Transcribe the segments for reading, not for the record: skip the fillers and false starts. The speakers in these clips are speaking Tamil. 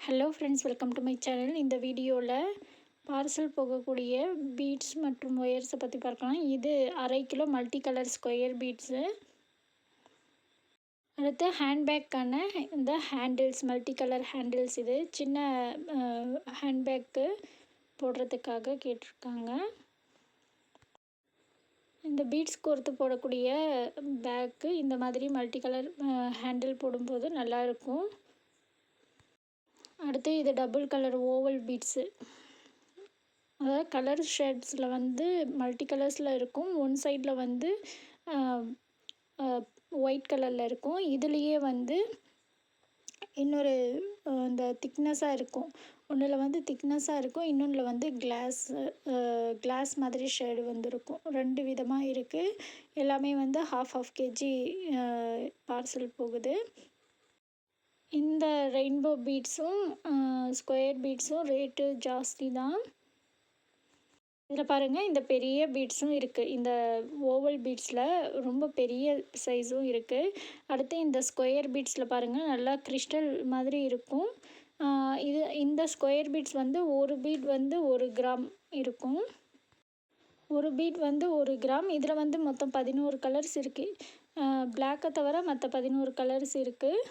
Hello friends, welcome to my channel. இந்த வீடியோவில் பார்சல் போகக்கூடிய பீட்ஸ் மற்றும் ஒயர்ஸை பற்றி பார்க்கலாம். இது 1/2 kilo multi colour square beads. அடுத்து ஹேண்ட்பேக்கான இந்த ஹேண்டில்ஸ், மல்டி கலர் ஹேண்டில்ஸ். இது சின்ன ஹேண்ட்பேக்கு போடுறதுக்காக கேட்டிருக்காங்க. இந்த பீட்ஸ் கோர்த்து போடக்கூடிய பேக்கு இந்த மாதிரி மல்டி கலர் ஹேண்டில் போடும்போது நல்லாயிருக்கும். அடுத்து இது டபுள் கலர் ஓவல் பீட்ஸு. அதாவது கலர் ஷேட்ஸில் மல்டி கலர்ஸில் இருக்கும். ஒன் சைடில் ஒயிட் கலரில் இருக்கும். இதுலேயே இன்னொரு இந்த திக்னஸாக இருக்கும். ஒன்றில் திக்னஸாக இருக்கும், இன்னொன்றில் கிளாஸ் மாதிரி ஷேடு இருக்கும். 2 விதமாக இருக்குது. எல்லாமே ½ kg பார்சல் போகுது. இந்த ரெயின்போ பீட்ஸும் ஸ்கொயர் பீட்ஸும் ரேட்டு ஜாஸ்தி தான். இதில் பாருங்கள், இந்த பெரிய பீட்ஸும் இருக்குது. இந்த ஓவல் பீட்ஸில் ரொம்ப பெரிய சைஸும் இருக்குது. அடுத்து இந்த ஸ்கொயர் பீட்ஸில் பாருங்கள், நல்லா கிறிஸ்டல் மாதிரி இருக்கும். இந்த ஸ்கொயர் பீட்ஸ் ஒரு பீட் 1 கிராம் இருக்கும். ஒரு பீட் 1 கிராம். இதில் மொத்தம் 11 கலர்ஸ் இருக்குது. பிளாக்கை தவிர மற்ற 11 கலர்ஸ் இருக்குது.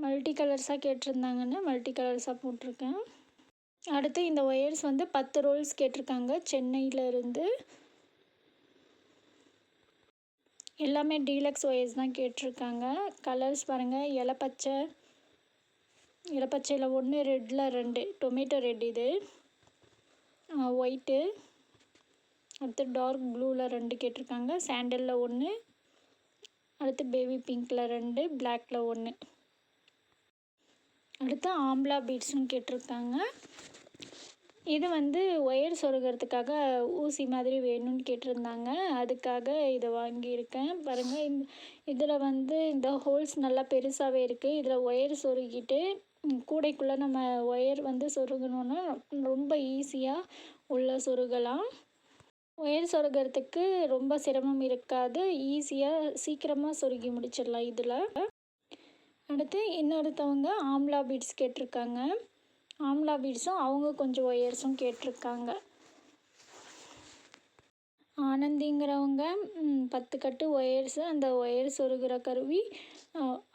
மல்டி கலர்ஸாக கேட்டிருந்தாங்கன்னு மல்டி கலர்ஸாக போட்டிருக்கேன். அடுத்து இந்த ஒயர்ஸ் 10 ரோல்ஸ் கேட்டிருக்காங்க சென்னையிலேருந்து. எல்லாமே டீலக்ஸ் ஒயர்ஸ் தான் கேட்டிருக்காங்க. கலர்ஸ் பாருங்கள், இலப்பச்சையில் 1, ரெட்டில் 2, டொமேட்டோ ரெட் இது, ஒயிட்டு, அடுத்து டார்க் ப்ளூவில் 2 கேட்டிருக்காங்க, சாண்டலில் 1, அடுத்து பேபி பிங்க்கில் 2, பிளாக்கில் 1. அடுத்து ஆம்லா பீட்ஸும் கேட்டிருக்காங்க. இது ஒயர் சொருகிறதுக்காக ஊசி மாதிரி வேணும்னு கேட்டிருந்தாங்க. அதுக்காக இதை வாங்கியிருக்கேன். பாருங்கள், இதில் இந்த ஹோல்ஸ் நல்லா பெருசாகவே இருக்குது. இதில் ஒயர் சொருகிட்டு கூடைக்குள்ளே நம்ம ஒயர் சொருகணுன்னா ரொம்ப ஈஸியாக உள்ளே சொருகலாம். ஒயர் சொருகிறதுக்கு ரொம்ப சிரமம் இருக்காது. ஈஸியாக சீக்கிரமாக சொருகி முடிச்சிடலாம் இதில். அடுத்து இன்னொருத்தவங்க ஆம்லா பீட்ஸ் கேட்டிருக்காங்க. ஆம்லா பீட்ஸும் அவங்க கொஞ்சம் ஒயர்ஸும் கேட்டிருக்காங்க. ஆனந்திங்கிறவங்க 10 கட்டு ஒயர்ஸு, அந்த ஒயர் சொருகிற கருவி,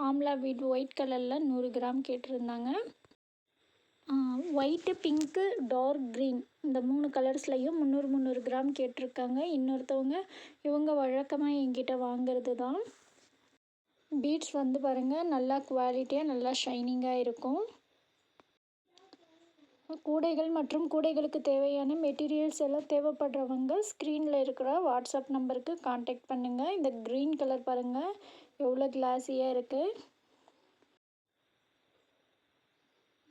ஆம்லா பீட் ஒயிட் கலரில் 100 கிராம் கேட்டிருந்தாங்க. ஒயிட்டு, பிங்க்கு, டார்க் க்ரீன் இந்த 3 கலர்ஸ்லையும் 300 கிராம் கேட்டிருக்காங்க. இன்னொருத்தவங்க இவங்க வழக்கமாக என்கிட்ட வாங்கிறது தான். பீட்ஸ் பாருங்கள், நல்லா குவாலிட்டியாக நல்லா ஷைனிங்காக இருக்கும். கூடைகள் மற்றும் கூடைகளுக்கு தேவையான மெட்டீரியல்ஸ் எல்லாம் தேவைப்படுறவங்க ஸ்க்ரீனில் இருக்கிற வாட்ஸ்அப் நம்பருக்கு காண்டாக்ட் பண்ணுங்கள். இந்த க்ரீன் கலர் பாருங்கள், எவ்வளோ கிளாஸியாக இருக்குது.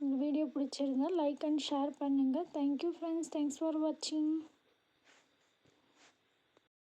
இந்த வீடியோ பிடிச்சிருந்தால் லைக் அண்ட் ஷேர் பண்ணுங்கள். Thank you friends. தேங்க்ஸ் ஃபார் வாட்சிங்.